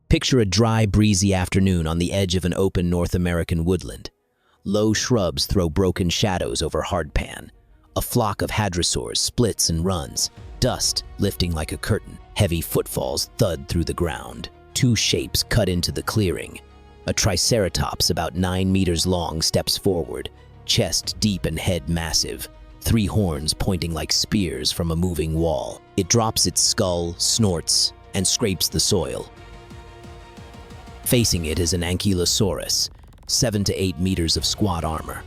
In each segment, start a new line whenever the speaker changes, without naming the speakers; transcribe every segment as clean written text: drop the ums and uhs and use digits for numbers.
Picture a dry, breezy afternoon on the edge of an open North American woodland. Low shrubs throw broken shadows over hardpan. A flock of hadrosaurs splits and runs, dust lifting like a curtain. Heavy footfalls thud through the ground. Two shapes cut into the clearing. A Triceratops about 9 meters long steps forward, chest deep and head massive, 3 horns pointing like spears from a moving wall. It drops its skull, snorts, and scrapes the soil. Facing it is an Ankylosaurus, 7 to 8 meters of squat armor,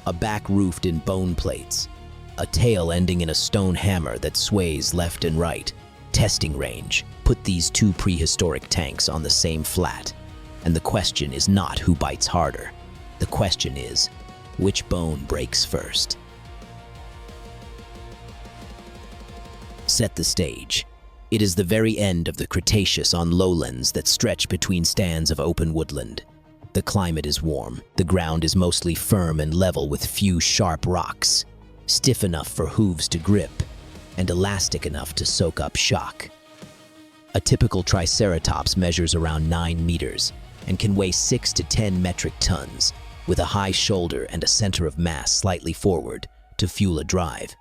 a back roofed in bone plates, a tail ending in a stone hammer that sways left and right. Testing range. Put these two prehistoric tanks on the same flat, and the question is not who bites harder. The question is, which bone breaks first? Set the stage. It is the very end of the Cretaceous on lowlands that stretch between stands of open woodland. The climate is warm. The ground is mostly firm and level with few sharp rocks, stiff enough for hooves to grip, and elastic enough to soak up shock. A typical Triceratops measures around 9 meters and can weigh 6 to 10 metric tons, with a high shoulder and a center of mass slightly forward to fuel a drive.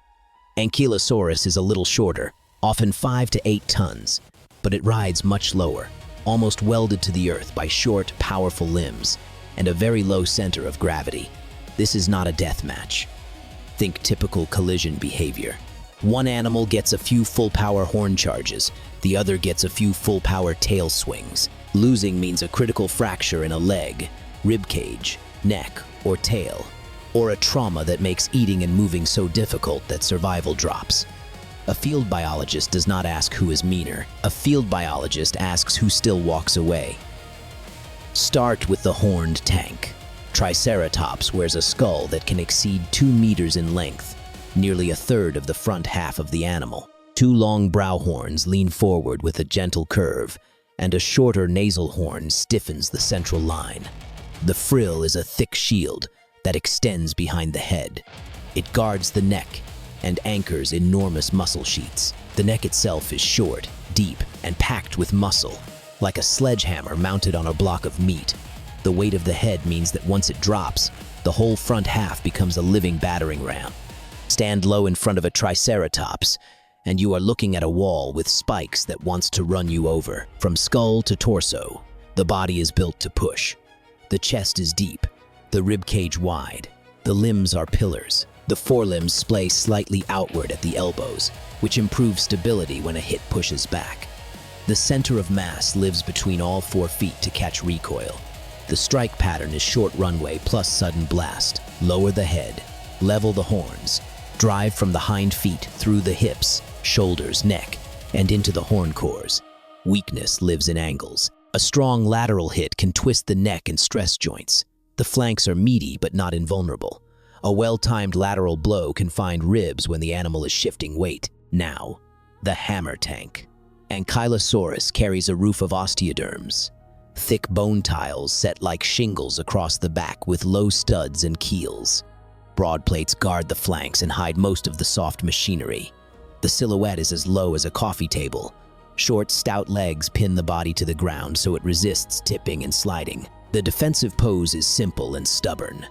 Ankylosaurus is a little shorter, often 5 to 8 tons, but it rides much lower, almost welded to the earth by short, powerful limbs and a very low center of gravity. This is not a death match. Think typical collision behavior. One animal gets a few full-power horn charges, the other gets a few full-power tail swings. Losing means a critical fracture in a leg, rib cage, neck, or tail, or a trauma that makes eating and moving so difficult that survival drops. A field biologist does not ask who is meaner. A field biologist asks who still walks away. Start with the horned tank. Triceratops wears a skull that can exceed 2 meters in length, nearly a third of the front half of the animal. 2 long brow horns lean forward with a gentle curve, and a shorter nasal horn stiffens the central line. The frill is a thick shield that extends behind the head. It guards the neck and anchors enormous muscle sheets. The neck itself is short, deep, and packed with muscle, like a sledgehammer mounted on a block of meat. The weight of the head means that once it drops, the whole front half becomes a living battering ram. Stand low in front of a Triceratops, and you are looking at a wall with spikes that wants to run you over. From skull to torso, the body is built to push. The chest is deep, the rib cage wide. The limbs are pillars. The forelimbs splay slightly outward at the elbows, which improves stability when a hit pushes back. The center of mass lives between all 4 feet to catch recoil. The strike pattern is short runway plus sudden blast. Lower the head, level the horns, drive from the hind feet through the hips, shoulders, neck, and into the horn cores. Weakness lives in angles. A strong lateral hit can twist the neck and stress joints. The flanks are meaty but not invulnerable. A well-timed lateral blow can find ribs when the animal is shifting weight. Now, the hammer tank. Ankylosaurus carries a roof of osteoderms, thick bone tiles set like shingles across the back with low studs and keels. Broad plates guard the flanks and hide most of the soft machinery. The silhouette is as low as a coffee table. Short, stout legs pin the body to the ground so it resists tipping and sliding. The defensive pose is simple and stubborn.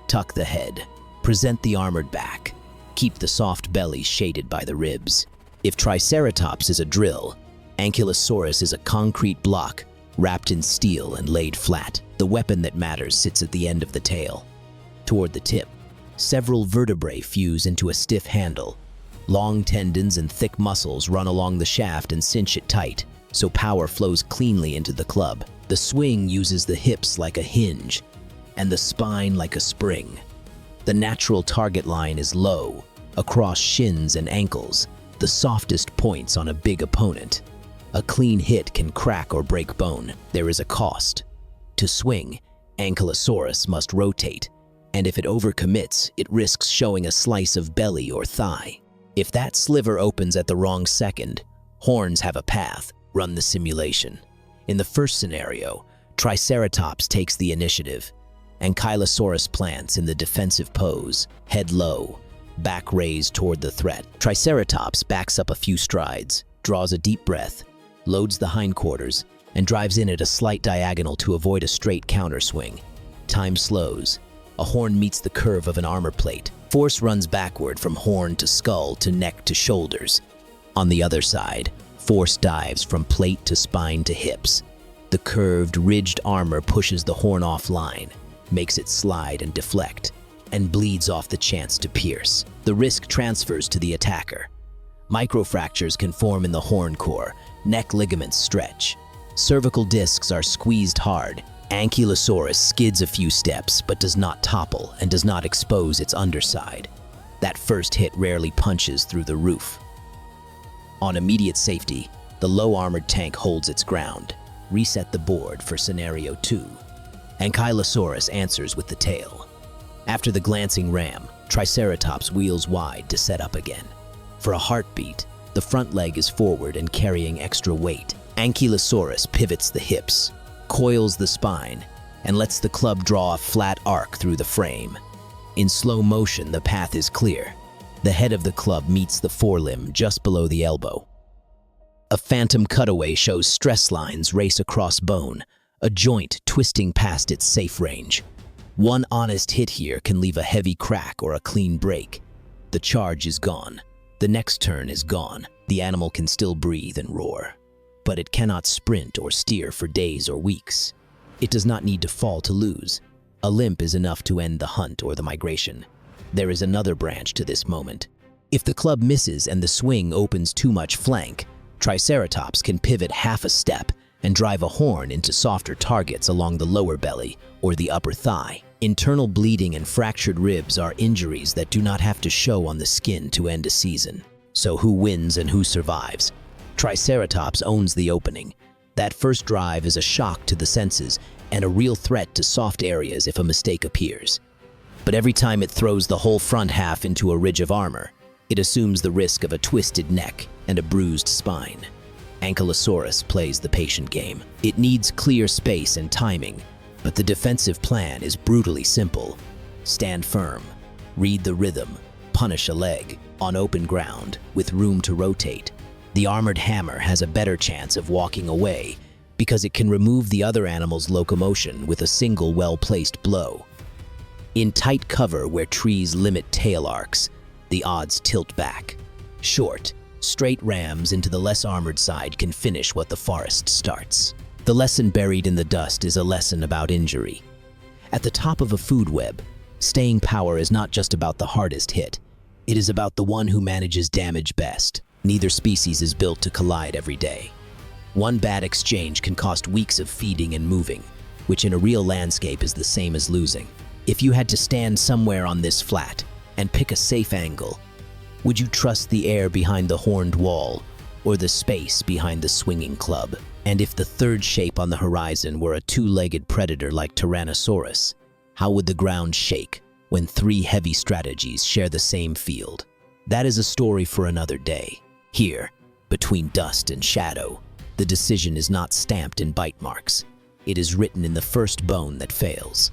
Tuck the head. Present the armored back. Keep the soft belly shaded by the ribs. If Triceratops is a drill, Ankylosaurus is a concrete block wrapped in steel and laid flat. The weapon that matters sits at the end of the tail. Toward the tip, several vertebrae fuse into a stiff handle. Long tendons and thick muscles run along the shaft and cinch it tight, so power flows cleanly into the club. The swing uses the hips like a hinge and the spine like a spring. The natural target line is low, across shins and ankles, the softest points on a big opponent. A clean hit can crack or break bone. There is a cost. To swing, Ankylosaurus must rotate, and if it overcommits, it risks showing a slice of belly or thigh. If that sliver opens at the wrong second, horns have a path. Run the simulation. In the first scenario, Triceratops takes the initiative. Ankylosaurus plants in the defensive pose, head low, back raised toward the threat. Triceratops backs up a few strides, draws a deep breath, loads the hindquarters, and drives in at a slight diagonal to avoid a straight counterswing. Time slows. A horn meets the curve of an armor plate. Force runs backward from horn to skull to neck to shoulders. On the other side, force dives from plate to spine to hips. The curved, ridged armor pushes the horn offline, makes it slide and deflect, and bleeds off the chance to pierce. The risk transfers to the attacker. Microfractures can form in the horn core, neck ligaments stretch. Cervical discs are squeezed hard. Ankylosaurus skids a few steps but does not topple and does not expose its underside. That first hit rarely punches through the roof. On immediate safety, the low-armored tank holds its ground. Reset the board for Scenario 2. Ankylosaurus answers with the tail. After the glancing ram, Triceratops wheels wide to set up again. For a heartbeat, the front leg is forward and carrying extra weight. Ankylosaurus pivots the hips, coils the spine, and lets the club draw a flat arc through the frame. In slow motion, the path is clear. The head of the club meets the forelimb just below the elbow. A phantom cutaway shows stress lines race across bone, a joint twisting past its safe range. One honest hit here can leave a heavy crack or a clean break. The charge is gone. The next turn is gone. The animal can still breathe and roar, but it cannot sprint or steer for days or weeks. It does not need to fall to lose. A limp is enough to end the hunt or the migration. There is another branch to this moment. If the club misses and the swing opens too much flank, Triceratops can pivot half a step and drive a horn into softer targets along the lower belly or the upper thigh. Internal bleeding and fractured ribs are injuries that do not have to show on the skin to end a season. So who wins and who survives? Triceratops owns the opening. That first drive is a shock to the senses and a real threat to soft areas if a mistake appears. But every time it throws the whole front half into a ridge of armor, it assumes the risk of a twisted neck and a bruised spine. Ankylosaurus plays the patient game. It needs clear space and timing, but the defensive plan is brutally simple. Stand firm, read the rhythm, punish a leg on open ground with room to rotate. The armored hammer has a better chance of walking away because it can remove the other animal's locomotion with a single well-placed blow. In tight cover where trees limit tail arcs, the odds tilt back. Short, straight rams into the less armored side can finish what the forest starts. The lesson buried in the dust is a lesson about injury. At the top of a food web, staying power is not just about the hardest hit. It is about the one who manages damage best. Neither species is built to collide every day. One bad exchange can cost weeks of feeding and moving, which in a real landscape is the same as losing. If you had to stand somewhere on this flat and pick a safe angle, would you trust the air behind the horned wall or the space behind the swinging club? And if the third shape on the horizon were a two-legged predator like Tyrannosaurus, how would the ground shake when three heavy strategies share the same field? That is a story for another day. Here, between dust and shadow, the decision is not stamped in bite marks. It is written in the first bone that fails.